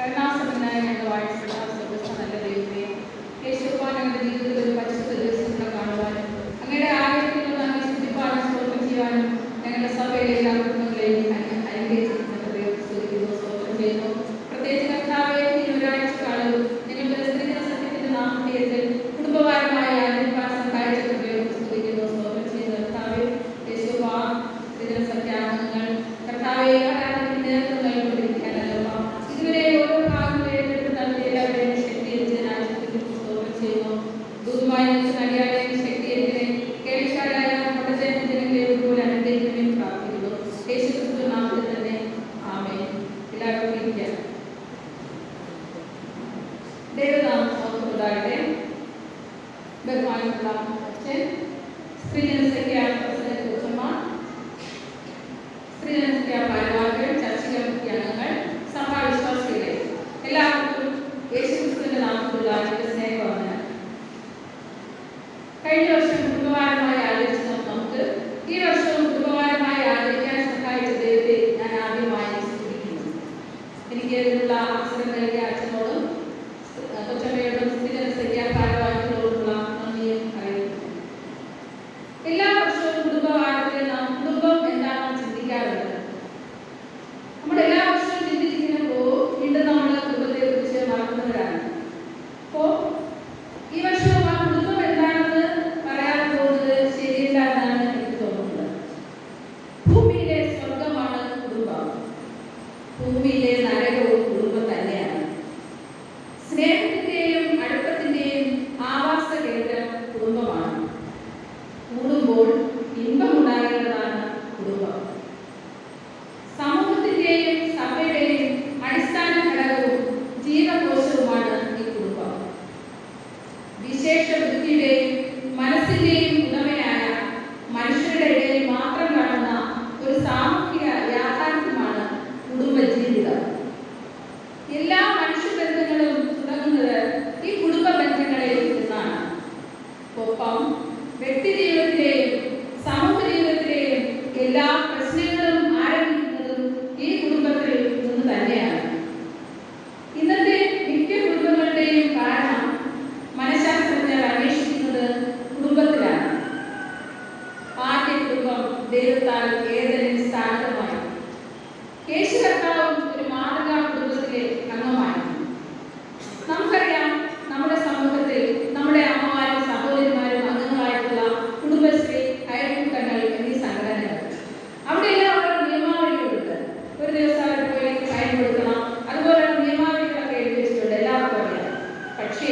കരുണാസമ്പന്നനായ ഞങ്ങൾ വാഴ്ചപ്പെട്ട സ്വർഗ്ഗസ്ഥ നല്ല ദൈവമേ, യേശുവാൻ ഞങ്ങളുടെ ജീവിതത്തിൽ ഒരു പരിശുദ്ധ ദിവസം കാണുവാനും അങ്ങയുടെ ആലയത്തിൽ അങ്ങ് സ്തുതിപ്പാനും സ്തോത്രം ചെയ്യാനും ഞങ്ങളുടെ സഭയിലെ എല്ലാ കുടുംബങ്ങളെയും അനുഗ്രഹിച്ചിരുന്ന ദൈവം സ്തോത്രം ചെയ്യുന്നു. പ്രത്യേകിച്ച് കർത്താവേ, ഈ ഒരാഴ്ച കാലവും ഞങ്ങളുടെ സ്ത്രീജന സത്യത്തിന്റെ നാമധേയത്തിൽ കുടുംബപരമായ അനുഭവം സഹായിച്ച ദൈവം സ്തുതിക്കുന്നു, സ്തോത്രം ചെയ്യുന്നു. കർത്താവേ, യേശുവാ സ്ത്രീജന സത്യാംഗങ്ങൾ കർത്താവെ ആരാധനയ്ക്ക് നേതൃത്വം നൽകിക്കൊണ്ടിരിക്കാനല്ലോ ഇതുവരെ ഓരോ ഭാഗങ്ങളെയും നൽകിയ എല്ലാവരെയും ശക്തിയെ സ്തോത്രം ചെയ്യുന്നു. ദൂതുമായി നടിയാളെയും ശക്തിയെ കേൾക്കാരായ പണ്ടത്തെ ജനങ്ങളെ ഒരുപോലെ അനുഗ്രഹിക്കണമെന്ന് പ്രാർത്ഥിക്കുന്നു. യേശുക്രിസ്തു നാമത്തിൽ തന്നെ ആമേൻ. എല്ലാവർക്കും ഇരിക്കാം. ദൈവനാമം ഓർമ്മയുണ്ടാകട്ടെ. ബഹുമാനമുള്ള അച്ഛൻ, സ്ത്രീജനസംഖ്യ പ്രസിഡന്റ് കൊച്ചമ്മ, സ്ത്രീജനസംഖ്യ ഭാരവാഹികൾ, ചർച്ച കമ്മിറ്റി അംഗങ്ങൾ, സഭാവിശ്വാസികളെ എല്ലാവർക്കും യേശുക്രിസ്തുവിന്റെ നാമത്തിലുള്ള സ്നേഹവന്ദനം. കഴിഞ്ഞ വർഷം കുടുംബവാരമായി ആചരിച്ച നമുക്ക് ഈ വർഷവും കുടുംബവാരമായി ആചരിക്കാൻ സഹായിച്ച ദൈവത്തെ ഞാൻ ആദ്യമായി സ്തുതിക്കുന്നു. എനിക്ക് ഇതിനുള്ള അവസരം നൽകിയ അച്ഛനോടും കൊച്ചമ്മയോടും സ്ത്രീജനസംഖ്യ ഭാരവാഹികളോടുള്ള നന്ദിയും അറിയിക്കുന്നു. എല്ലാ വർഷവും കുടുംബവാരത്തിൽ നാം കുടുംബം എന്താണെന്ന് ചിന്തിക്കാറുണ്ട്. നമ്മൾ എല്ലാ വർഷവും ചിന്തിച്ചിരിക്കുമ്പോൾ വീണ്ടും നമ്മൾ കുടുംബത്തെ കുറിച്ച് മറക്കുന്നവരാണ്. അപ്പോ ഈ വർഷവും ആ കുടുംബം എന്താണെന്ന് പറയാൻ പോകുന്നത് ശരിയല്ല എന്നാണ് എനിക്ക് തോന്നുന്നത്. ഭൂമിയിലെ സ്വർഗമാണ് കുടുംബം. ഭൂമിയിലെ നരകവും കുടുംബം തന്നെയാണ്. സ്നേഹത്തിന്റെയും അടുപ്പത്തിന്റെയും ആവാസ കേന്ദ്രം കുടുംബമാണ്. കൂടുമ്പോൾ ഇമ്പമുണ്ടാകേണ്ടതാണ് കുടുംബം. സമൂഹത്തിന്റെയും സഭയുടെയും അടിസ്ഥാന ഘടകവും ജീവകോശവുമാണ് ഈ കുടുംബം. വിശേഷ ബുദ്ധിയുടെയും മനസ്സിന്റെയും ഉടമയായ മനുഷ്യരുടെ ഇടയിൽ മാത്രം കാണുന്ന ഒരു സാമൂഹിക യാഥാർത്ഥ്യമാണ് കുടുംബജീവിതം. എല്ലാ മനുഷ്യബന്ധങ്ങളും തുടങ്ങുന്നത് ഈ കുടുംബ ബന്ധങ്ങളിൽ നിന്നാണ്. ഒപ്പം വ്യക്തിജീവിതത്തിലെയും സമൂഹ ജീവിതത്തിലെയും എല്ലാ പ്രശ്നങ്ങളും ആരംഭിക്കുന്നതും ഈ കുടുംബത്തിൽ നിന്ന് തന്നെയാണ്. ഇന്നത്തെ മിക്ക കുടുംബങ്ങളുടെയും കാരണം മനഃശാസ്ത്രജ്ഞർ അന്വേഷിക്കുന്നത് കുടുംബത്തിലാണ്. ആദ്യ കുടുംബം ദൈവത്താൽ ഏതെങ്കിലും സ്ഥാനമായി. യേശു കർത്താവും ഒരു മാതൃകാ കുടുംബത്തിലെ അംഗമായിരുന്നു. നമുക്കറിയാം, നമ്മുടെ സമൂഹത്തിൽ നമ്മുടെ അമ്മമാരും സഹോദരിമാരും അംഗങ്ങളായിട്ടുള്ള കുടുംബശ്രീ, അയൽക്കൂട്ടങ്ങൾ എന്നീ സംഘടനകൾ. അവിടെയെല്ലാം ഓരോ നിയമാവലികളുണ്ട്. ഒരു ദിവസം അവർ പോയി അയൽ കൊടുക്കണം. അതുപോലെയുള്ള നിയമാവലികളൊക്കെ എഴുതി വെച്ചിട്ടുണ്ട്, എല്ലാവർക്കും അറിയാം. പക്ഷേ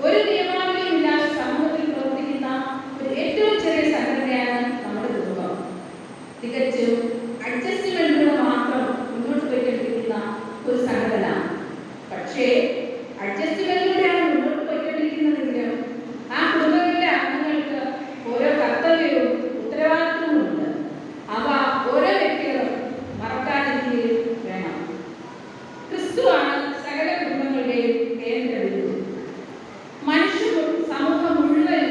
ഒരു നിയമാവലിയും ഇല്ലാതെ സമൂഹത്തിൽ പ്രവർത്തിക്കുന്ന ഒരു ഏറ്റവും ചെറിയ സംഘടനയാണ് നമ്മുടെ കുടുംബം. തികച്ചും അഡ്ജസ്റ്റ്മെന്റിലൂടെ മാത്രം മുന്നോട്ട് പോയിക്കൊണ്ടിരിക്കുന്ന ഒരു സംഘടന. പക്ഷേ അഡ്ജസ്റ്റ്മെന്റിലൂടെയാണ് മുന്നോട്ട് പോയിക്കൊണ്ടിരിക്കുന്നതെങ്കിലും ആ കുടുംബത്തിലെ അംഗങ്ങൾക്ക് ഓരോ കർത്തവ്യവും ഉത്തരവാദിത്വവും ഉണ്ട്. അവ ഓരോ വ്യക്തികളും മറക്കാതിരിക്കുകയും വേണം. ക്രിസ്തുവാണ് സകല കുടുംബങ്ങളുടെയും കേന്ദ്ര ബിന്ദു. മനുഷ്യ സമൂഹം മുഴുവൻ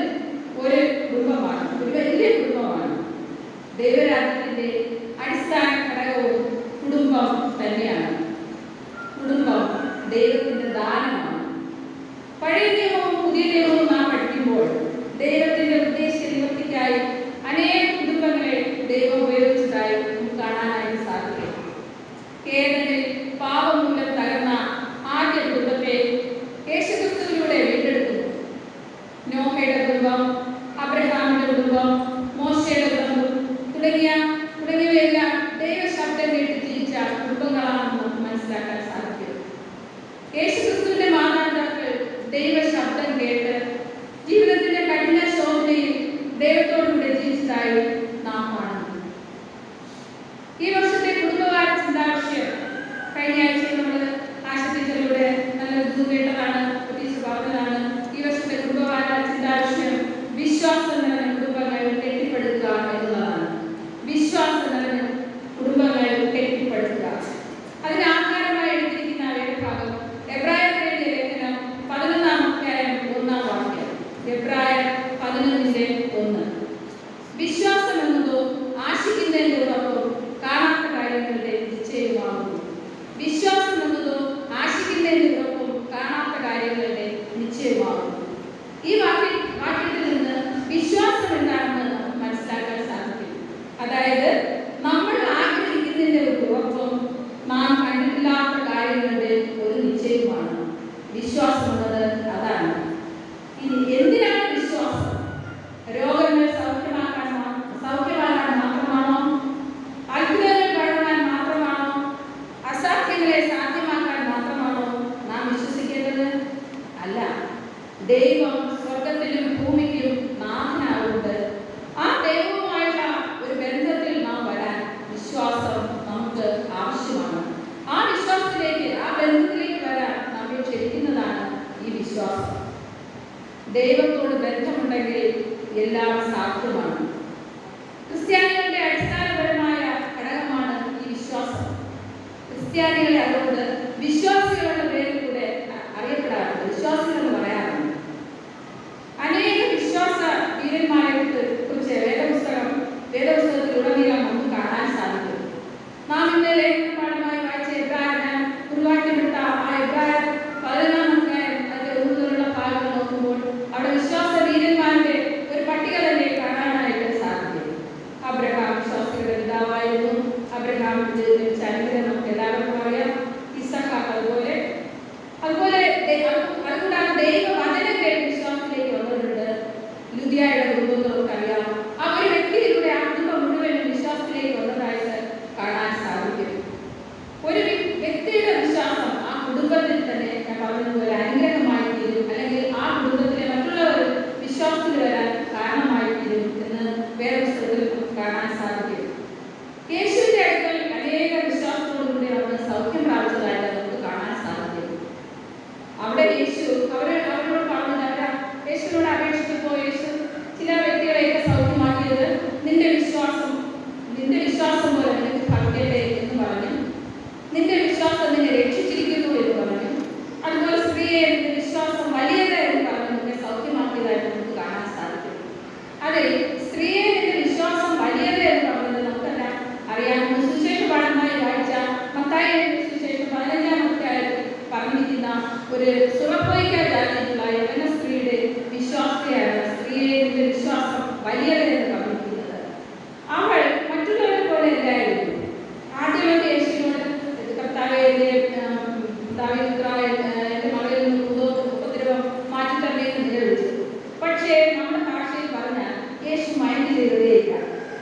ഒരു കുടുംബമാണ്, ഒരു വലിയ കുടുംബമാണ്. ദൈവരാജ്യത്തിന്റെ അടിസ്ഥാന ഘടകവും കുടുംബം തന്നെയാണ്. കുടുംബം ദൈവത്തിന്റെ ദാനമാണ്. പഴയ നിയമവും പുതിയ നിയമവും നാം പഠിക്കുമ്പോൾ ദൈവത്തിന്റെ ഉദ്ദേശ നിവൃത്തിക്കായി അനേക കുടുംബങ്ങളെ ദൈവം ഉപയോഗിച്ചതായി നമുക്ക് കാണാനായിട്ട് സാധിക്കും. കേരളത്തിൽ പാപം മൂലം തകർന്ന ആദ്യ കുടുംബത്തെ യേശുക്രിസ്തുവിലൂടെ വീണ്ടെടുക്കുന്നു. നോഹയുടെ കുടുംബം, അബ്രഹാമിന്റെ കുടുംബം, മോശയുടെ കുടുംബം തുടങ്ങിയവയെല്ലാം ദൈവശബ്ദം കേട്ട് ജീവിച്ച കുടുംബങ്ങളാണെന്ന് നമുക്ക് മനസ്സിലാക്കാൻ സാധിക്കും. യേശുക്രിസ്തുവിന്റെ മാതാപിതാക്കൾ ദൈവശബ്ദം കേട്ട് ജീവിതത്തിന്റെ കഠിന ശോധനയിൽ ദൈവത്തോടുകൂടെ ജീവിച്ചതായി നാം കാണുന്നു. ഈ വർഷത്തെ കുടുംബവാര ചിന്താവിഷയം കഴിഞ്ഞ ആഴ്ച നമ്മൾ ആശുപത്രിയിലൂടെ നല്ല കേട്ടതാണ്, പ്രത്യേകിച്ച് പറഞ്ഞതാണ്. ഈ വർഷത്തെ കുടുംബവാര ചിന്താവിഷയം വിശ്വാസം നിറഞ്ഞ കുടുംബങ്ങൾ വിശ്വാസമുള്ളത് അതാണ്. ഇനി എന്തിനാണ് വിശ്വാസം? രോഗങ്ങൾ സൗഖ്യമാക്കാൻ മാത്രമാണോ? അത്ഭുതങ്ങൾ കാണുവാൻ മാത്രമാണോ? അസാധ്യങ്ങളെ സാധ്യമാക്കാൻ മാത്രമാണോ നാം വിശ്വസിക്കേണ്ടത്? അല്ല. ദൈവം സ്വർഗത്തിലും ഭൂമിക്കും നാഥനാകുന്നത് ആ ദൈവവുമായുള്ള ഒരു ബന്ധത്തിൽ നാം വരാൻ വിശ്വാസം നമുക്ക് ആവശ്യമാണ്. ആ വിശ്വാസത്തിലേക്ക്, ആ ബന്ധത്തിലേക്ക് വരാൻ നമ്മെ ക്ഷണിക്കുന്നതാണ് ഈ വിശ്വാസം. ദൈവത്തോട് ബന്ധമുണ്ടെങ്കിൽ എല്ലാം സാധ്യമാണ്. ക്രിസ്ത്യാനികളുടെ അടിസ്ഥാനപരമായ ഘടകമാണ് ഈ വിശ്വാസം. ക്രിസ്ത്യാനികളെ അതുകൊണ്ട് വിശ്വാസികളുടെ പേരിൽ കൂടെ അറിയപ്പെടാറുണ്ട്, വിശ്വാസികളെന്ന് പറയാറുണ്ട്. അനേക വിശ്വാസ വീരന്മാരെ കുറിച്ച് വേദപുസ്തകത്തിലുടനീളം നമുക്ക് കാണാൻ സാധിക്കും. നാം ഇന്ന് ലേഖനപാഠമായി വായിച്ച എബ്രായർ ഉരുവാക്കിയെടുത്ത ആ എബ്രായർ 11-ാം അധ്യായം അതിന്റെ കൂടുതലുള്ള ഭാഗങ്ങൾ നോക്കുമ്പോൾ അവിടെ വിശ്വാസ വീരന്മാരുടെ ഒരു പട്ടിക തന്നെ കാണാനായിട്ട് സാധിക്കും. അബ്രഹാം വിശ്വാസികളുടെ പിതാവായിരുന്നു. അബ്രഹാമിന്റെ ചരിത്രം നമുക്ക് എല്ലാവർക്കും അറിയാം. ഇസഹാക്ക് അതുകൂടാതെ ദൈവവചനം കേട്ട് വിശ്വാസത്തിലേക്ക് വന്നിട്ടുണ്ട്. ലുദിയായുടെ കുടുംബം നമുക്കറിയാം. ആ ഒരു വ്യക്തിയിലൂടെ ആ കുടുംബം മുഴുവനും വിശ്വാസത്തിലേക്ക് വന്നതായിട്ട് കാണാൻ സാധിക്കും. ഒരു വ്യക്തിയുടെ വിശ്വാസം ആ കുടുംബത്തിൽ തന്നെ ഞാൻ പറഞ്ഞതുപോലെ അനുഗ്രഹമായി തീരും, അല്ലെങ്കിൽ ആ കുടുംബത്തിലെ മറ്റുള്ളവർ വിശ്വാസത്തിൽ വരാൻ കാരണമായി തീരും എന്ന് വേദപുസ്തകത്തിൽ നമുക്ക് കാണാൻ സാധിക്കും. യേശുവിന്റെ അടുക്കൽ അനേക വിശ്വാസത്തോടുകൂടി അവർ സൗഖ്യം പ്രാപിച്ചതായിട്ട് നമുക്ക് കാണാൻ സാധിക്കും. അവിടെ യേശു അവരോട് പറഞ്ഞത്, യേശുവിനോട് അപേക്ഷിച്ചപ്പോൾ യേശു ചില വ്യക്തികളെയൊക്കെ സൗഖ്യമാക്കിയത് നിന്റെ വിശ്വാസം പോലെ നിനക്ക് ഭവിക്കട്ടെ എന്ന് പറഞ്ഞു. നിന്റെ വിശ്വാസം നിന്നെ രക്ഷിച്ചിരിക്കുന്നു എന്ന് പറഞ്ഞു. അതുപോലെ സ്ത്രീയെ നിന്റെ വിശ്വാസം വലിയത് എന്ന് പറഞ്ഞു നിന്നെ സൗഖ്യമാക്കിയതായിട്ട് നമുക്ക് കാണാൻ സാധിക്കും. അതെ, സ്ത്രീയെ നിന്റെ വിശ്വാസം വലിയത് എന്ന് പറഞ്ഞത് നമുക്കെല്ലാം അറിയാവുന്ന സുവിശേഷ പാഠമായി വായിച്ച മത്തായി സുവിശേഷം 15-ാം അധ്യായത്തിൽ പറഞ്ഞിരിക്കുന്ന ഒരു സുറപ്പോയിക്കാതിട്ടുള്ള യവന സ്ത്രീയുടെ വിശ്വാസത്തെയാണ് സ്ത്രീയെ നിന്റെ വിശ്വാസം വലിയത് എന്ന് പറഞ്ഞിരിക്കുന്നത്. അവൾ മറ്റുള്ളവരെ പോലെ അല്ലായിരുന്നു. ആദ്യമൊക്കെ യേശുവിനോട് കർത്താവേ എൻ്റെ മകളിൽ നിന്ന് ഉപദ്രവം മാറ്റിത്തരണേ എന്ന് നിലവിളിച്ചു. പക്ഷേ നമ്മുടെ ഭാഷയിൽ പറഞ്ഞാൽ യേശു മൈൻഡ് ചെയ്തതേയില്ല,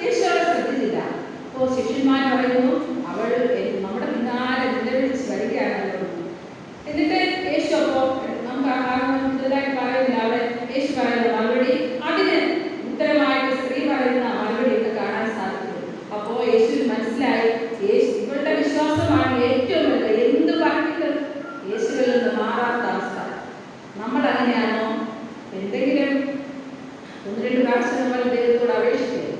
യേശു അവളെ ശ്രദ്ധിച്ചില്ല. അപ്പോൾ ശിഷ്യന്മാർ പറയുന്നു, അവൾ നമ്മുടെ പിന്നാലെ നിലവിളിച്ച് വരികയാണല്ലോ. എന്നിട്ട് യേശു അപ്പോൾ നമുക്ക് ആ ഭാഗം കൂടുതലായിട്ട് പറയുന്നില്ല. അവിടെ യേശു പറയുന്ന മറുപടി, അതിന് ഉത്തരമായിട്ട് സ്ത്രീ പറയുന്ന മറുപടി ഒക്കെ കാണാൻ സാധിക്കും. അപ്പോൾ യേശു മനസ്സിലായി, ഇവളുടെ വിശ്വാസമാണ് ഏറ്റവും വലുത്. എന്ത് പറഞ്ഞിട്ടും യേശുവിൽ നിന്ന് മാറാത്ത അവസ്ഥ. നമ്മൾ അങ്ങനെയാണോ? എന്തെങ്കിലും 1-2 പ്രാവശ്യം നമ്മൾ ദൈവത്തോട് അപേക്ഷിക്കും,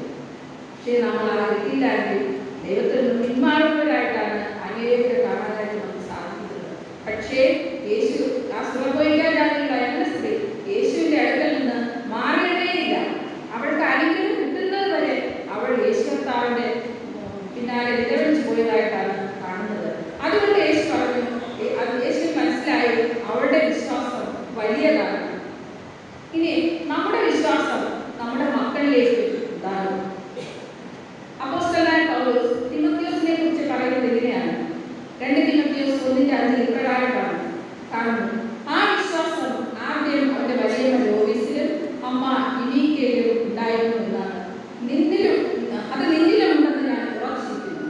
പക്ഷേ നമ്മൾ ആ വ്യക്തിയിലാണെങ്കിൽ ദൈവത്തിൽ നിന്ന് പിന്മാറുന്നവരായിട്ടാണ് അനേകരെ കാണാനായിട്ട് നമുക്ക് സാധിക്കുന്നത്. പക്ഷേ യേശു ആ സുഖപോയിക്കാനുള്ള എന്ന സ്ത്രീ യേശുവിന്റെ അടുക്കൽ നിന്ന് മാറിയതേയില്ല. അവൾക്ക് അനുഗ്രഹം കിട്ടുന്നത് വരെ അവൾ യേശുവിന്റെ പിന്നാലെ നിലവിളിച്ചു പോയതായിട്ടാണ് കാണുന്നത്. അതുകൊണ്ട് യേശു പറഞ്ഞു, യേശു മനസ്സിലായി അവളുടെ വിശ്വാസം വലിയതാണ്. ഇനി നമ്മുടെ വിശ്വാസം നമ്മുടെ മക്കളിലേക്ക് ഉണ്ടാകും. അപ്പോസ്തലനായ പൗലോസ് തിമോഥെയോസിനെ കുറിച്ച് പറയുന്നത് ഇങ്ങനെയാണ്. 2 തിമോഥെയോസ് 1:5 ഇപ്രകാരം കാണുന്നു, ആ വിശ്വാസം ആദ്യം അവന്റെ വലിയ ലോബീസിലും അമ്മ ഇനീക്കയിലും ഉണ്ടായിരുന്നു എന്നാണ്. അത് നിന്നിലുമുണ്ടെന്ന് ഞാൻ ഉറച്ചിരിക്കുന്നു.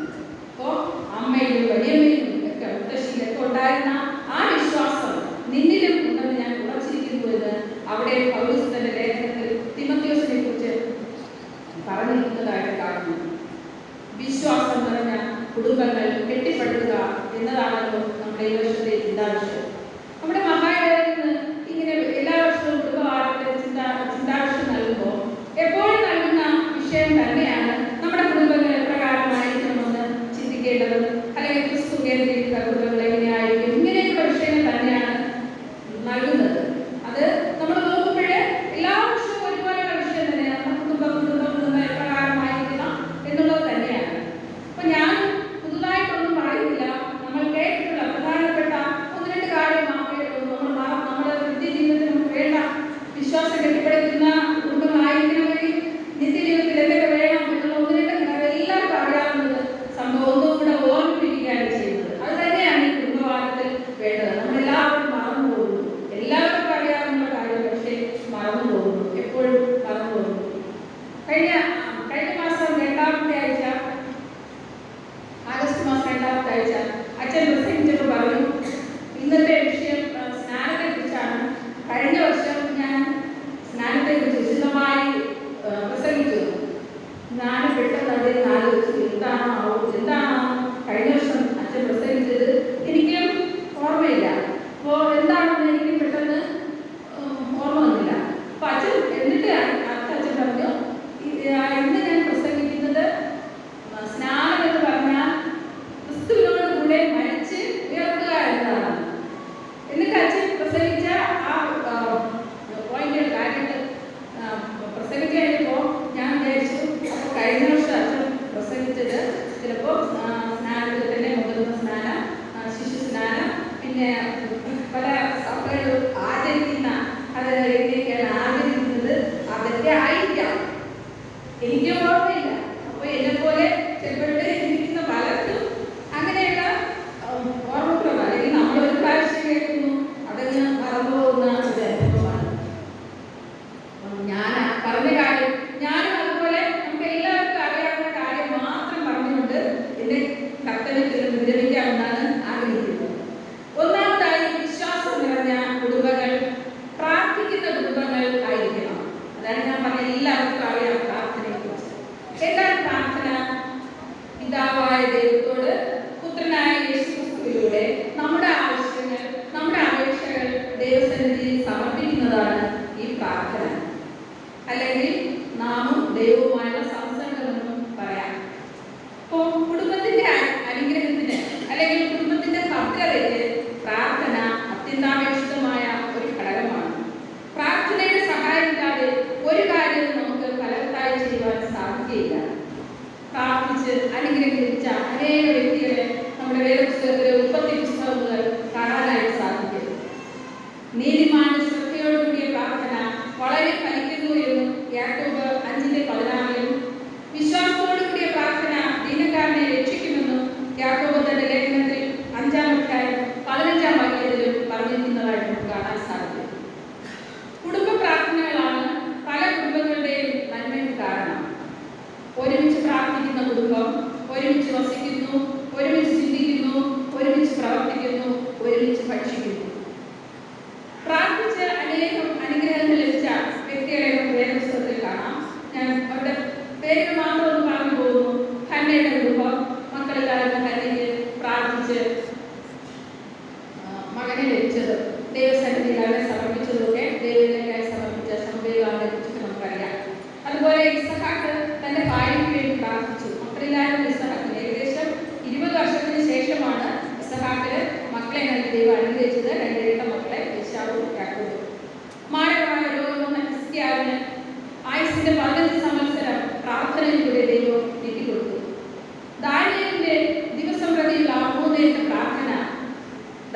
അപ്പോൾ അമ്മയിലും വലിയമ്മയിലും ഒക്കെ മുത്തശ്ശിയിലൊക്കെ ഉണ്ടായിരുന്ന ആ വിശ്വാസം നിന്നിലും ഉണ്ടെന്ന് ഞാൻ ഉറച്ചിരിക്കുന്നു എന്ന് അവിടെ പൗലോസ് തന്റെ ലേഖനത്തിൽ തിമോഥെയോസിനെ കുറിച്ച് പറഞ്ഞിരിക്കുന്നതായിട്ട് കാണുന്നു. വിശ്വാസം നിറഞ്ഞ കുടുംബങ്ങൾ കെട്ടിപ്പടുക്കുക എന്നതാണല്ലോ നമ്മുടെ ഈ വർഷത്തെ ചിന്താവിഷയം. നമ്മുടെ മഹായിടയിൽ നിന്ന് ഇങ്ങനെ എല്ലാ വർഷവും കുടുംബവാരത്തെ ചിന്താവിഷയം നൽകുമ്പോൾ എപ്പോഴും നൽകുന്ന വിഷയം തന്നെയാണ് നമ്മുടെ കുടുംബങ്ങൾ എപ്രകാരമായിരിക്കണമെന്ന് ചിന്തിക്കേണ്ടത്, അല്ലെങ്കിൽ ക്രിസ്തു കേന്ദ്രീകൃത കുടുംബങ്ങൾ എങ്ങനെയായിരിക്കും, ഇങ്ങനെയുള്ള വിഷയങ്ങൾ തന്നെയാണ് നൽകുന്നത്. അത് നമ്മൾ നോക്കുമ്പോഴേ എല്ലാ വർഷവും ഒരുപോലെയുള്ള വിഷയം തന്നെയാണ്. നമ്മുടെ കുടുംബം എപ്രകാരമായിരിക്കണം എന്നുള്ളത് തന്നെയാണ്. അപ്പൊ ഞാൻ പുതുതായി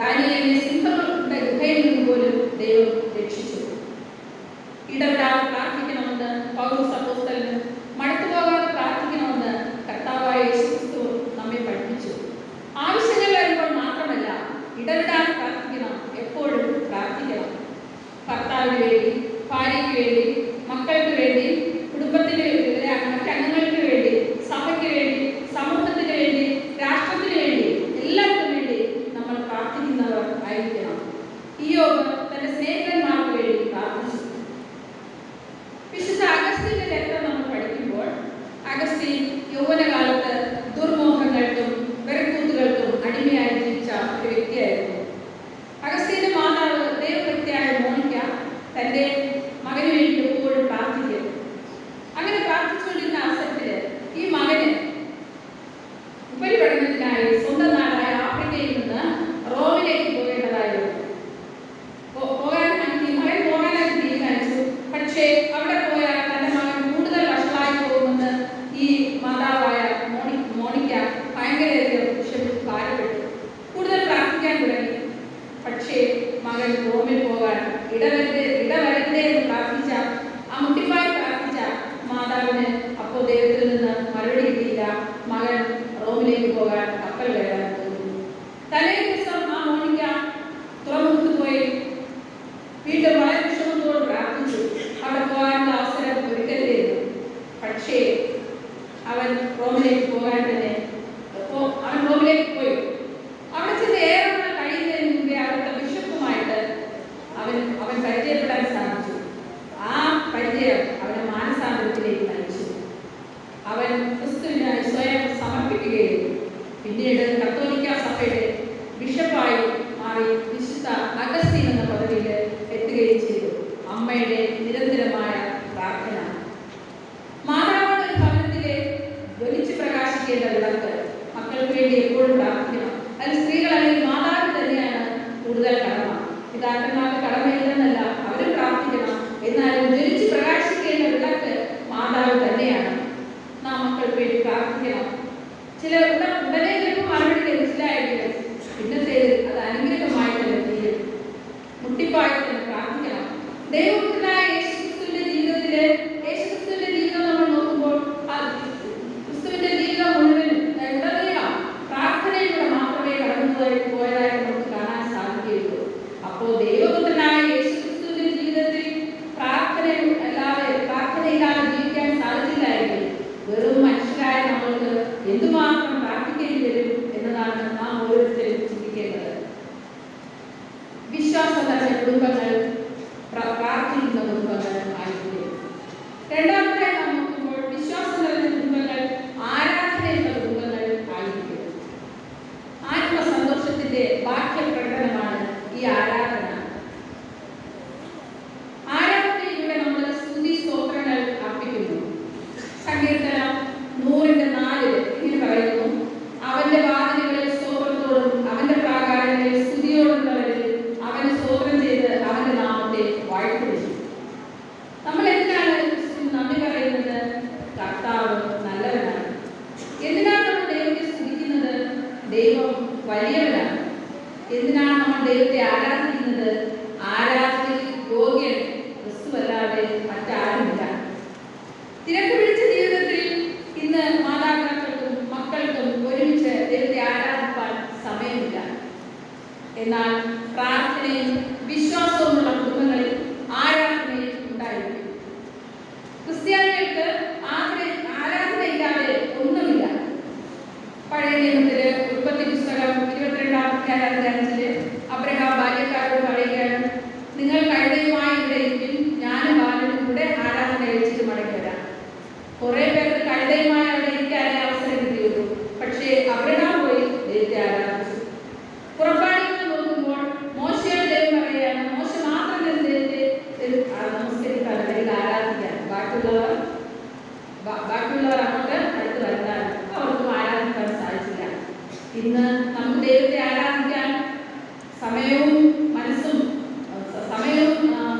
ദാനിയേലിനെ സിംഹങ്ങളുടെ ഗുഹയിൽ നിന്ന് പോലും ദൈവം രക്ഷിച്ചു. ഇടപെടാതെ പ്രാർത്ഥിക്കണമെന്ന് പൗലോസ് അപ്പോസ്തലൻ, മടുത്തുപോകാതെ പ്രാർത്ഥിക്കണമെന്ന് കർത്താവായ യേശുക്രിസ്തു നമ്മെ പഠിപ്പിച്ചു. ആവശ്യങ്ങൾ വരുമ്പോൾ മാത്രമല്ല, ഇടപെടാതെ പ്രാർത്ഥിക്കണം, എപ്പോഴും പ്രാർത്ഥിക്കണം. ഭർത്താവിന് വേണ്ടി, ഭാര്യയ്ക്ക് വേണ്ടി, മക്കൾക്ക് വേണ്ടി, കുടുംബത്തിന് മറ്റംഗങ്ങൾക്ക് വേണ്ടി, സഭയ്ക്ക് വേണ്ടി, സമൂഹത്തിന് വേണ്ടി, രാഷ്ട്രത്തിന് വേണ്ടി, എല്ലാവർക്കും വേണ്ടി നമ്മൾ പ്രാർത്ഥിക്കുന്നവർ ആയിരിക്കണം. ഇയ്യോബ് തന്റെ സ്നേഹിതന്മാർക്ക് വേണ്ടി പ്രാർത്ഥിച്ചു. വിശുദ്ധ അഗസ്തീന്റെ ചരിത്രം നമ്മൾ പഠിക്കുമ്പോൾ അഗസ്തീൻ യൗവനകാലത്ത് ദുർമോഹങ്ങൾക്കും വെറുക്കൂത്തുകൾക്കും അടിമയായി ജീവിച്ച ഒരു വ്യക്തിയായിരുന്നു. അഗസ്തീന്റെ മാതാവ് ദൈവഭക്തിയായ മോണിക്ക തന്റെ മകന് വേണ്ടി എപ്പോഴും പ്രാർത്ഥിക്കും. അങ്ങനെ പ്രാർത്ഥിച്ചുകൊണ്ടിരുന്ന അവസരത്തില് ഈ മകന് ഉപരിപഠനത്തിനായി സ്വന്തം നാടായ ആഫ്രിക്കയിൽ നിന്ന് റോമിലേക്ക് പോകേണ്ടതായിരുന്നു. മകൻ പോകാനായിട്ട് തീരുമാനിച്ചു. പക്ഷേ അവിടെ പോയാൽ തന്റെ മകൻ കൂടുതൽ വഷളായി പോകുമെന്ന് ഈ മാതാവായ മോണിക്ക ഭയങ്കരധികം വിഷമിച്ച് ഭാരപ്പെട്ടു. കൂടുതൽ പ്രാർത്ഥിക്കാൻ തുടങ്ങി. പക്ഷേ മകൻ റോമിൽ പോകാൻ ഇടവരണ്ടേ എന്ന് പ്രാർത്ഥിച്ച, ആ മുട്ടിപ്പായി പ്രാർത്ഥിച്ച മാതാവിന് അപ്പോൾ ദൈവത്തിൽ നിന്ന് മറുപടി കിട്ടിയില്ല. മകൻ റോമിലേക്ക് പോകാൻ കപ്പൽ കയറാൻ തോന്നി. തലേ ദിവസം ആ മോണിക്ക തുറമുഖത്ത് പോയി വീണ്ടും വളരെ വിഷമത്തോട് പ്രാർത്ഥിച്ചു. അവിടെ പോകാനുള്ള അവസരം ഒരുക്കരുതായിരുന്നു. പക്ഷേ അവൻ റോമിലേക്ക് പോകാൻ തന്നെ അവൻ റോമിലേക്ക് പോയി. അവിടെ ചെന്ന് ഏറെ കഴിയുന്നതിന് മുമ്പേ അവിടുത്തെ ബിഷപ്പുമായിട്ട് അവൻ പരിചയപ്പെടാൻ സാധിച്ചു. ആ പരിചയം അവനെ മാനസാന്തരത്തിലേക്ക് നയിച്ചു. അവൻ ക്രിസ്തുവിനായി സ്വയം സമർപ്പിക്കുകയും പിന്നീട് കത്തോലിക്ക സഭയുടെ ബിഷപ്പായി മാറി വിശുദ്ധ അഗസ്തീൻ എന്ന പദവിയിൽ എത്തുകയും ചെയ്തു. അമ്മയുടെ നിരന്തരമായ പ്രാർത്ഥന. മാതാവാണ് ഒരു ഭവനത്തിലെ ജ്വലിച്ച് പ്രകാശിക്കേണ്ട വിളക്ക്. മക്കൾക്ക് വേണ്ടി എപ്പോഴും പ്രാർത്ഥിക്കണം. അതിൽ സ്ത്രീകൾ അല്ലെങ്കിൽ മാതാവിന് തന്നെയാണ് കൂടുതൽ കടമ. പിതാക്കന്മാർക്ക് കടമയില്ലെന്നല്ല, അവരും പ്രാർത്ഥിക്കണം. എന്നാലും ജ്വലിച്ച് പ്രകാശിക്കേണ്ട വിളക്ക് മാതാവ് തന്നെയാണ്. നാം മക്കൾക്ക് വേണ്ടി പ്രാർത്ഥിക്കണം. ചില ഉടനെ ചിലപ്പോൾ മറുപടി ലഭിച്ചില്ലായെങ്കിലും പിന്നത്തേത് അത് അനുഗ്രഹമായി തന്നെ തീരും. മുട്ടിപ്പായി തന്നെ പ്രാർത്ഥിക്കണം. ദൈവപുത്രനായ യേശുക്രിസ്തുവിന്റെ ജീവിതം നമ്മൾ നോക്കുമ്പോൾ ക്രിസ്തുവിന്റെ ജീവിതം മുഴുവൻ ഉടനീളം പ്രാർത്ഥനയിലൂടെ മാത്രമേ കടന്നു പോയതായിട്ട് നമുക്ക് കാണാൻ സാധിക്കുകയുള്ളൂ. അപ്പോൾ ദൈവപുത്രനായ യേശുക്രിസ്തുവിന്റെ ജീവിതത്തിൽ പ്രാർത്ഥനയില്ലാതെ ജീവിക്കാൻ സാധിച്ചില്ലായെങ്കിൽ വെറും മനുഷ്യരായ നമ്മൾക്ക് എന്തുമാത്രം പ്രാർത്ഥിക്കേണ്ടി വരും എന്നതാണ് നാം ഓരോരുത്തരും ചിന്തിക്കേണ്ടത്. വിശ്വാസം നിറഞ്ഞ കുടുംബങ്ങൾ പ്രാർത്ഥിക്കുന്ന കുടുംബങ്ങൾ ആയിരിക്കും. രണ്ടാമതായി നാം നോക്കുമ്പോൾ വിശ്വാസം നിറഞ്ഞ കുടുംബങ്ങൾ ആരാധനയുള്ള കുടുംബങ്ങൾ ആയിരിക്കും. ആത്മസന്തോഷത്തിന്റെ ബാഹ്യപ്രകടനമാണ് ഈ ആരാധന. ആരാധനയിലൂടെ നമ്മൾ സ്തുതി സ്തോത്രങ്ങൾ അർപ്പിക്കുന്നു. സങ്കീർത്തനം 104 ഇങ്ങനെ പറയുന്നു: അവന്റെ വാതിലുകളിൽ സ്തോത്രത്തോടും അവന്റെ പ്രാകാരങ്ങളിൽ സ്തുതിയോടുള്ളവരിൽ അവന് സ്തോത്രം ചെയ്ത് അവന്റെ നാമത്തെ വാഴ്ത്തുന്നു. നമ്മൾ എന്തിനാണ് നന്ദി പറയുന്നത്? കർത്താവ് നല്ലവനാണ്. എന്തിനാണ് നമ്മൾ ദൈവത്തെ സ്തുതിക്കുന്നത്? ദൈവം വലിയവനാണ്. എന്തിനാണ് നമ്മൾ ദൈവത്തെ ആരാധിക്കുന്നത്? ആരാധനയിൽ യോഗ്യൻ ക്രിസ്തുവല്ലാതെ മറ്റാരുമില്ല. തിരക്ക് പിടിച്ച ജീവിതത്തിൽ ഇന്ന് മാതാപിതാക്കൾക്കും മക്കൾക്കും ഒരുമിച്ച് ദൈവത്തെ ആരാധിക്കാൻ സമയമില്ല. എന്നാൽ പ്രാർത്ഥനയും വിശ്വാസവുമുള്ള കുടുംബങ്ങളിൽ ആരാധനയും ഉണ്ടായിരിക്കും. ക്രിസ്ത്യാനികൾക്ക് ആരാധനയില്ലാതെ ഒന്നുമില്ല. പഴയ നിയമത്തില് ഉൽപ്പത്തി പുസ്തകം 22-ാം അബ്രഹാം ബാല്യക്കാരോട് പറയുകയാണ്: നിങ്ങൾ കഴുതയുമായി ഇവിടെ ഇരിക്കും, ഞാനും ബാലനും കൂടെ ആരാധന കഴിച്ചിട്ട് മടങ്ങി വരാം. കുറെ പേർക്ക് കഴുതയുമായി അവിടെ ഇരിക്കാനേ അവസരം കിട്ടിയുള്ളൂ. പക്ഷേ അബ്രഹാം പോയി ദൈവത്തെ ആരാധിച്ചു. പുറപ്പാടികൾ നോക്കുമ്പോൾ മോശയുടെ ദൈവം പറയുകയാണ്: മോശ മാത്രം ദൈവത്തെ നമസ്കരിക്കാൻ അല്ലെങ്കിൽ ആരാധിക്കാൻ, ബാക്കിയുള്ളവർ അങ്ങോട്ട് അടുത്ത് വരണ്ടാണ്. അവർക്കും ആരാധിക്കാൻ സാധിച്ചില്ല. ഇന്ന് നമുക്ക് ദൈവത്തെ ആരാധിക്കാൻ സമയവും മനസ്സും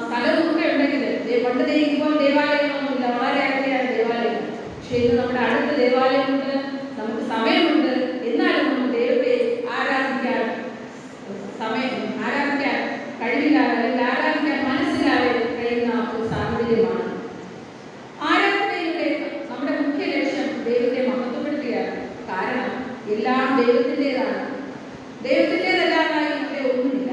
സ്ഥലവും ഒക്കെ ഉണ്ടെങ്കിൽ, പണ്ട് ഇപ്പോൾ ദേവാലയങ്ങളൊന്നുമില്ല, വളരെ അകലെയാണ് ദേവാലയം. പക്ഷേ ഇന്ന് നമ്മുടെ അടുത്ത ദേവാലയമുണ്ട്, നമുക്ക് സമയമുണ്ട്. എന്നാലും നമ്മൾ ദൈവത്തെ ആരാധിക്കാൻ സമയം ദൈവത്തിൻ്റെതല്ലാതായി ഇവിടെ ഒന്നുമില്ല.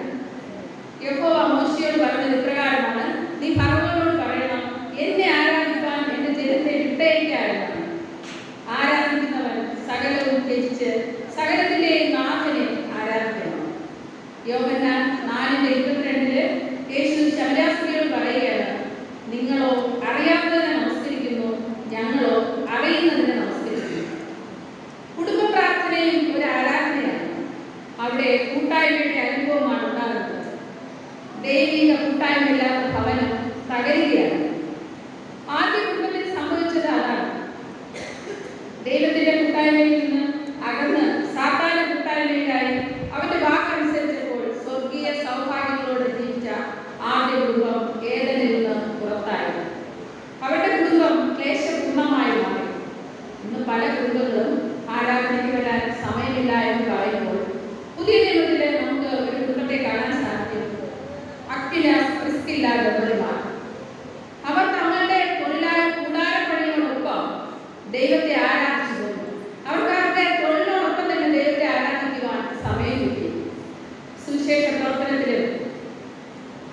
യഹോവ മോശെയോട് പറഞ്ഞത് ഇപ്രകാരമാണ്: നീ ഫറവോനോട് പറയണം, എന്നെ ആരാധിക്കാൻ എന്റെ ജനത്തെ വിട്ടയക്കാനാണ്. ആരാധിക്കുന്നവൻ സകലവും ത്യജിച്ച് സകലത്തിന്റെയും നാഥനെ ആരാധിക്കണം. യോഹന്നാൻ 4:22 യേശു ശമര്യാസ്ത്രീയോട് പറയുകയാണ്: നിങ്ങളോ അറിയാത്തതിനെ നമസ്കരിക്കുന്നു, ഞങ്ങളോ അറിയുന്നതിനെ നമസ്കരിക്കുന്നു. കുടുംബ പ്രാർത്ഥനയും ഒരു ആരാധനയാണ്. അവിടെ കൂട്ടായ്മയുടെ അനുഭവമാണ് ഉണ്ടാകുന്നത്. ദൈവിക കൂട്ടായ്മയില്ലാത്ത ഭവനം തകരുകയാണ്. ആദ്യ കുടുംബത്തിൽ സംഭവിച്ചത് അതാണ്. ദൈവത്തിന്റെ കൂട്ടായ്മയിൽ നിന്ന് അകന്ന് സാത്താന്റെ കൂട്ടായ്മയിലായി അവന്റെ വാക്കനുസരിച്ചപ്പോൾ സ്വർഗീയ സൗഭാഗ്യങ്ങളോടെ ജീവിച്ച ആദ്യ കുടുംബം ഏദനിൽ നിന്ന് പുറത്തായി. അവരുടെ കുടുംബം ക്ലേശപൂർണമായി മാറി. ഇന്ന് പല കുടുംബങ്ങളും ആരാധനയ്ക്ക് വരാൻ സമയമില്ല എന്ന് പറയുമ്പോൾ പുതിയ നിയമത്തിലെ നമുക്ക് ഒരു കുടുംബത്തെ കാണാൻ സാധിക്കും. Aquila, Priscilla ദമ്പതിമാർ. അവർ തങ്ങളുടെ തൊഴിലായ കൂടാരപ്പണിയോടൊപ്പം ദൈവത്തെ ആരാധിച്ചു പോന്നു. അവർക്ക് അവരുടെ തൊഴിലിനോടൊപ്പം തന്നെ ദൈവത്തെ ആരാധിക്കുവാൻ സമയം കിട്ടി. സുവിശേഷ പ്രവർത്തനത്തിലും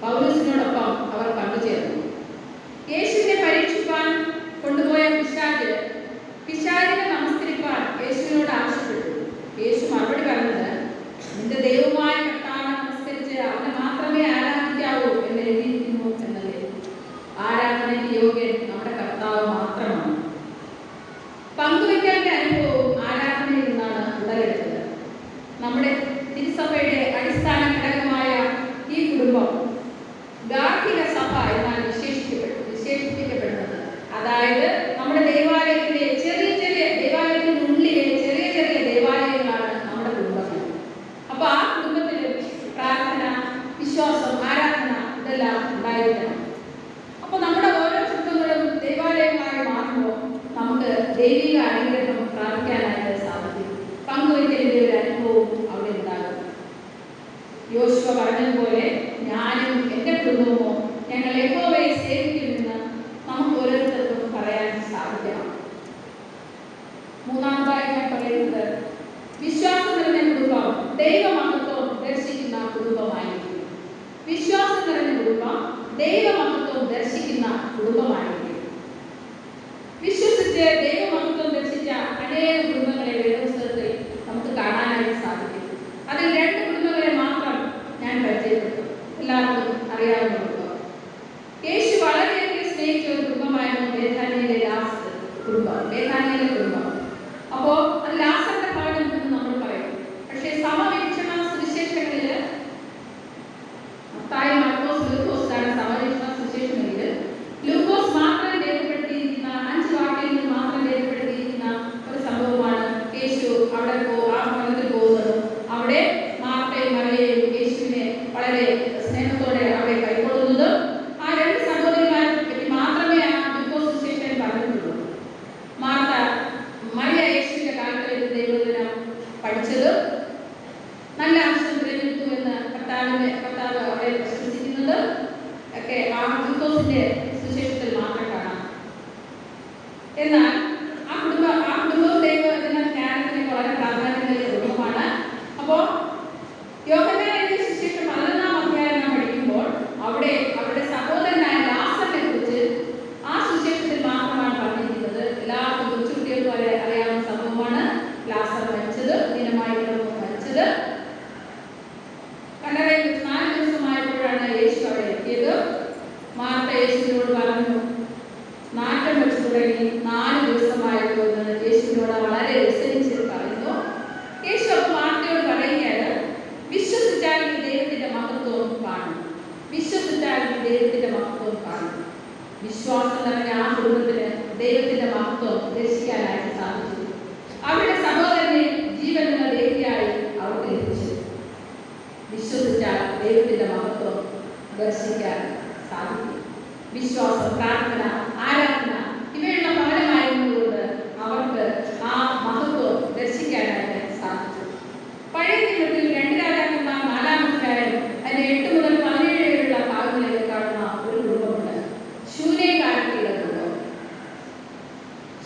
പൗലോസിനോടൊപ്പം അവർ പങ്കുചേർന്നു. യേശുവിനെ പരീക്ഷിക്കാൻ കൊണ്ടുപോയ പിശാചിനെ നമസ്കരിക്കാൻ യേശുവിനോട് ആവശ്യപ്പെട്ടു. യേശു മറുപടി പറഞ്ഞത്: നിന്റെ ദൈവമായ കർത്താവിനെ നമസ്കരിച്ച് അവനെ മാത്രമേ ആരാധിക്കാവൂ എന്ന് എഴുതിയിരിക്കുന്നു എന്നല്ലേ. ആരാധനയ്ക്ക് യോഗ്യൻ നമ്മുടെ കർത്താവ് മാത്രമാണ്. പങ്കുവയ്ക്കലിന്റെ അനുഭവവും ആരാധനയിൽ നിന്നാണ് ഉടലെടുത്തത്. നമ്മുടെ തിരുസഭയുടെ അടിസ്ഥാന ഘടകമായ ഈ കുടുംബം ഗാർഹിക സഭ എന്നാണ് വിശേഷിപ്പിക്കപ്പെടുന്നത്. അതായത് നമ്മുടെ ദേവാലയത്തിലെ ദേവാലയത്തിനുള്ളിലെ ചെറിയ ചെറിയ ദേവാലയങ്ങളാണ് നമ്മുടെ കുടുംബങ്ങൾ. അപ്പൊ ആ കുടുംബത്തിൽ പ്രാർത്ഥന, വിശ്വാസം, ആരാധന ഇതെല്ലാം ഉണ്ടായിരിക്കണം. അപ്പൊ നമ്മുടെ ഓരോ കുടുംബങ്ങളും ദേവാലയങ്ങളായി മാറുമ്പോൾ നമുക്ക് ദൈവിക അനുഗ്രഹം പ്രാപിക്കാനായിട്ട് സാധിക്കും. പങ്കുവയ്ക്കലിന്റെ ഒരു അനുഭവവും അവിടെ ഉണ്ടാകും. യോശുവ പറഞ്ഞതുപോലെ ഞാനും എൻ്റെ കുടുംബമോ ഞങ്ങൾ യഹോവയെ സേവിക്കുമെന്ന് നമുക്ക് ഓരോരുത്തർക്കും പറയാൻ സാധിക്കണം. മൂന്നാമതായി ഞാൻ പറയുന്നത്, വിശ്വാസം നിറഞ്ഞ കുടുംബം ദൈവമഹത്വം ദർശിക്കുന്ന കുടുംബമായിരിക്കും. വിശ്വാസം നിറഞ്ഞ കുടുംബം ദൈവമഹത്വം ദർശിക്കുന്ന കുടുംബമായിരിക്കും. വിശ്വസിച്ച് ദൈവമഹത്വം ദർശിച്ച അനേക കുടുംബങ്ങളെ വേദപുസ്തകത്തിൽ നമുക്ക് കാണാനായിട്ട് സാധിക്കും. അതിൽ 2 കുടുംബങ്ങളെ മാത്രം ഞാൻ പരിചയപ്പെടുത്തും. എല്ലാവർക്കും അറിയാവുന്ന കുടുംബം. യേശു വളരെയധികം സ്നേഹിച്ച ഒരു കുടുംബമായിരുന്നു ബേഥാനിയയിലെ കുടുംബം. അപ്പോൾ അത് ലാസറിന്റെ ഭവനം എന്ന് നമ്മൾ പറയും. പക്ഷേ സമവീക്ഷണ സുവിശേഷങ്ങളിൽ മത്തായി, മാർക്കോസ്, ലൂക്കോസാണ് സമവീക്ഷണ സുവിശേഷങ്ങളിൽ ലൂക്കോസ് മാത്രം രേഖപ്പെടുത്തിയിരിക്കുന്ന 5 വാക്യങ്ങളിൽ മാത്രം രേഖപ്പെടുത്തിയിരിക്കുന്ന ഒരു സംഭവമാണ്. യേശു അവിടെ ആ ഭവനത്തിൽ പോകുന്നതും അവിടെ മാർത്തയും മറിയയും യേശുവിനെ വളരെ സ്നേഹത്തോടെ അവിടെ കൈക്കൊള്ളുന്നതും ആ 2 സഹോദരിമാരെ പറ്റി മാത്രമേ ആ ലൂക്കോസ് സുവിശേഷൻ പറഞ്ഞിട്ടുള്ളൂ. മറിയ യേശുവിന്റെ കാലത്തിൽ ദൈവദിനം പഠിച്ചത്, നല്ല ആവശ്യം തിരഞ്ഞെടുത്തു എന്ന് കർത്താവ് അവിടെ പ്രശംസിക്കുന്നത് ഒക്കെ ആ ലൂക്കോസിന്റെ സുവിശേഷത്തിൽ മാത്രം കാണാം. എന്നാൽ ആ കുടുംബവും ദൈവദിന ജ്ഞാനത്തിന് വളരെ പ്രാധാന്യം നൽകിയ കുടുംബമാണ്. അപ്പോൾ യോഹന്നാൻ എഴുതിയ സുവിശേഷം 11-ാം അധ്യായം നാം പഠിക്കുമ്പോൾ അവിടെ അവരുടെ സഹോദരനായ ലാസറിനെ കുറിച്ച് ആ സുവിശേഷത്തിൽ മാത്രമാണ് പറഞ്ഞിരിക്കുന്നത്. എല്ലാവർക്കും കൊച്ചുകുട്ടികൾ പോലെ അറിയാവുന്ന സംഭവമാണ്. ലാസർ മരിച്ചത്, ദിനമായി മരിച്ചത്. കല്ലറയിൽ 4 ദിവസമായപ്പോഴാണ് യേശു അവിടെ എത്തിയത്. മാർത്ത യേശുവിനോട് പറഞ്ഞു, നാറ്റം വെച്ച് തുടങ്ങി 4 ദിവസമായപ്പോൾ യേശുവിനോട് വളരെ വ്യസനിച്ച് പറയുന്നു. യേശു അപ്പോൾ മാർത്തയോട് പറയുകയാണ്, വിശ്വസിച്ചാൽ ഈ ദൈവത്തിന്റെ മഹത്വം കാണും. വിശ്വാസം നിറഞ്ഞ ആ കുടുംബത്തിന് ദൈവത്തിന്റെ മഹത്വം ദർശിക്കാനായിട്ട് സാധിച്ചു. അവരുടെ സഹോദരനെ ജീവനുള്ള ദേവിയായി അവർക്ക് ലഭിച്ചു. വിശ്വസിച്ചാൽ ദൈവത്തിന്റെ മഹത്വം ദർശിക്കാൻ സാധിക്കും. വിശ്വാസം, പ്രാർത്ഥന, ആരാധന ഇവയുള്ള ഭവനമായിരുന്നതുകൊണ്ട് അവർക്ക് ആ മഹത്വം ദർശിക്കാനായിട്ട് സാധിച്ചു. പഴയ നിയമത്തിൽ 2 രാജാക്കന്മാർ 4-ാം അധ്യായം അതിന്റെ 8 മുതൽ 17 വരെയുള്ള ഭാഗങ്ങളിലേക്ക് കാണുന്ന ഒരു കുടുംബമുണ്ട്. ശൂനേകാരത്തിയുള്ള കുടുംബം.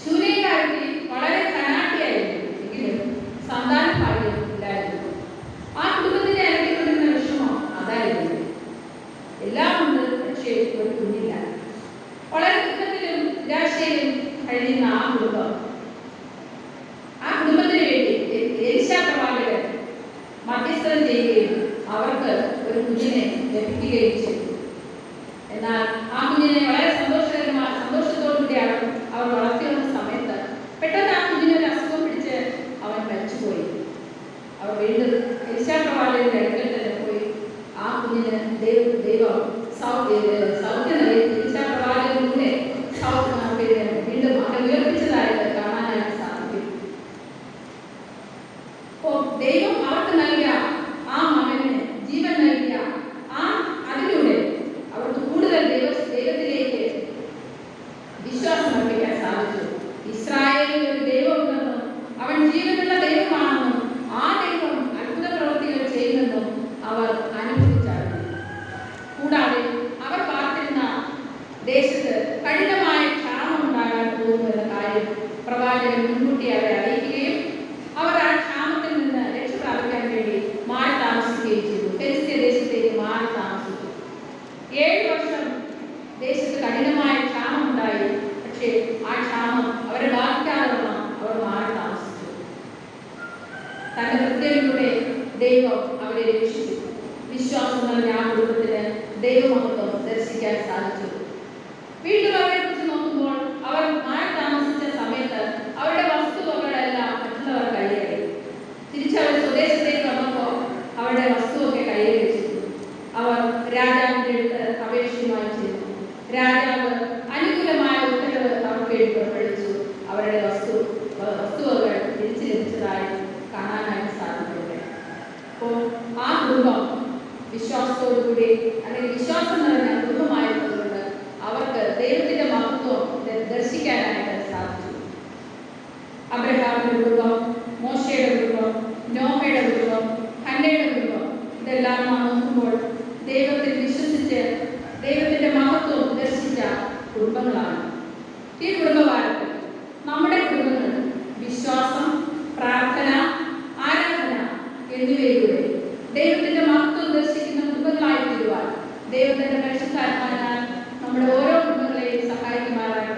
ശൂനേകാരത്തി വളരെ ധനാഢ്യയായിരുന്നു, എങ്കിലും സന്താന ഭാഗ്യം ഇല്ലായിരുന്നു. ആ മധ്യസ്ഥം ചെയ്യുകയും അവർക്ക് ഒരു കുഞ്ഞിനെ ലഭിക്കുകയും ചെയ്തു. എന്നാൽ ആ കുഞ്ഞിനെ വളരെ സന്തോഷത്തോടുകൂടിയാണ് അവർ വളർത്തി വന്ന സമയത്ത് പെട്ടെന്ന് ആ കുഞ്ഞിന് ഒരു അസുഖം പിടിച്ച് അവൻ മരിച്ചുപോയി. അവർ വീണ്ടും എലിശാ പ്രവാചകന്റെ അടുക്കൽ തന്നെ പോയി ആ കുഞ്ഞിന് ദൈവം സൗഖ്യം നൽകി. എലിശാ പ്രവാചകനിലൂടെ വീണ്ടും അവനെ ഉയർപ്പിച്ചതായിട്ട് കാണാനായിട്ട് സാധിക്കും. അപ്പോൾ ദൈവം അവർക്ക് നൽകിയ ആ മകന് ജീവൻ നൽകിയ അതിലൂടെ അവർക്ക് കൂടുതൽ ദൈവത്തിലേക്ക് വിശ്വാസം അർപ്പിക്കാൻ സാധിച്ചു. ഇസ്രായേലിൽ ഒരു ദൈവമുണ്ടെന്നും അവൻ ജീവനുള്ള ദൈവമാണെന്നും ആ ദൈവം അത്ഭുത പ്രവൃത്തികൾ ചെയ്യുമെന്നും അവർ അനുഭവിച്ചറിഞ്ഞു. കൂടാതെ അവർ പാർത്തിരുന്ന ദേശത്ത് കഠിനമായ ക്ഷാമം ഉണ്ടാകാൻ പോകുമെന്ന കാര്യം പ്രവാചകൻ മുൻകൂട്ടി അവരെ അറിയിക്കുകയും അവർ ആ ക്ഷാമത്തിൽ നിന്ന് രക്ഷ പ്രാപിക്കാൻ വേണ്ടി മാറി താമസിക്കുകയും ചെയ്തു. ഫെലിസ്ത്യ ദേശത്തേക്ക് മാറി താമസിച്ചു. 7 വർഷം ദേശത്ത് കഠിനമായ ക്ഷാമം ഉണ്ടായി. പക്ഷേ ആ ക്ഷാമം അവരെ ബാധിക്കാതെ അവർ മാറി താമസിച്ചു. തന്റെ കൃത്യത്തിലൂടെ ദൈവം അവരെ രക്ഷിച്ചു. വിശ്വാസം നിറഞ്ഞ ആ കുടുംബത്തിന് ദൈവമഹത്വം ദർശിക്കാൻ സാധിച്ചു. വീണ്ടും അവരെ കുറിച്ച് നോക്കുമ്പോൾ അവർ മാറി താമസിച്ച സമയത്ത് അവരുടെ വസ്തുവകളെല്ലാം മറ്റുള്ളവർ കൈയേറി. തിരിച്ചവർ സ്വദേശത്തേക്ക് വന്നപ്പോൾ അവരുടെ വസ്തുവൊക്കെ കൈയേറി വെച്ചിരുന്നു. അവർ രാജാവിന്റെ അടുത്ത് അപേക്ഷയുമായി ചെയ്തു. രാജാവ് അനുകൂലമായ ഉത്തരവ് അവർക്ക് വേണ്ടി പുറപ്പെടുവിച്ചു. അവരുടെ വസ്തുവകൾ തിരിച്ചു ലഭിച്ചതായി കാണാനായിട്ട് സാധിക്കുന്നുണ്ട്. അപ്പോൾ ആ കുടുംബം വിശ്വാസത്തോടുകൂടി അല്ലെങ്കിൽ വിശ്വാസം നിറഞ്ഞ കുടുംബമായിരുന്നതുകൊണ്ട് അവർക്ക് ദൈവത്തിന്റെ മഹത്വം ദർശിക്കാനായിട്ട് സാധിച്ചു. അബ്രഹാമിന്റെ കുടുംബം, മോശയുടെ കുടുംബം, നോഹയുടെ കുടുംബം, ഹന്നയുടെ കുടുംബം, ഇതെല്ലാം നാം നോക്കുമ്പോൾ ദൈവത്തിൽ വിശ്വസിച്ച് ദൈവത്തിന്റെ മഹത്വം ദർശിച്ച കുടുംബങ്ങളാണ്. ഈ കുടുംബകാലത്ത് നമ്മുടെ കുടുംബങ്ങൾ വിശ്വാസം, പ്രാർത്ഥന, ആരാധന എന്നിവയിലൂടെ ദൈവത്തിന്റെ മഹത്വം ദർശിക്കുന്ന കുടുംബങ്ങളായി തീരുവാൻ ദൈവത്തിന്റെ പരിശുദ്ധാത്മാവിനാൽ നമ്മുടെ ഓരോ കുടുംബങ്ങളെയും സഹായിക്കുമാറാണ്.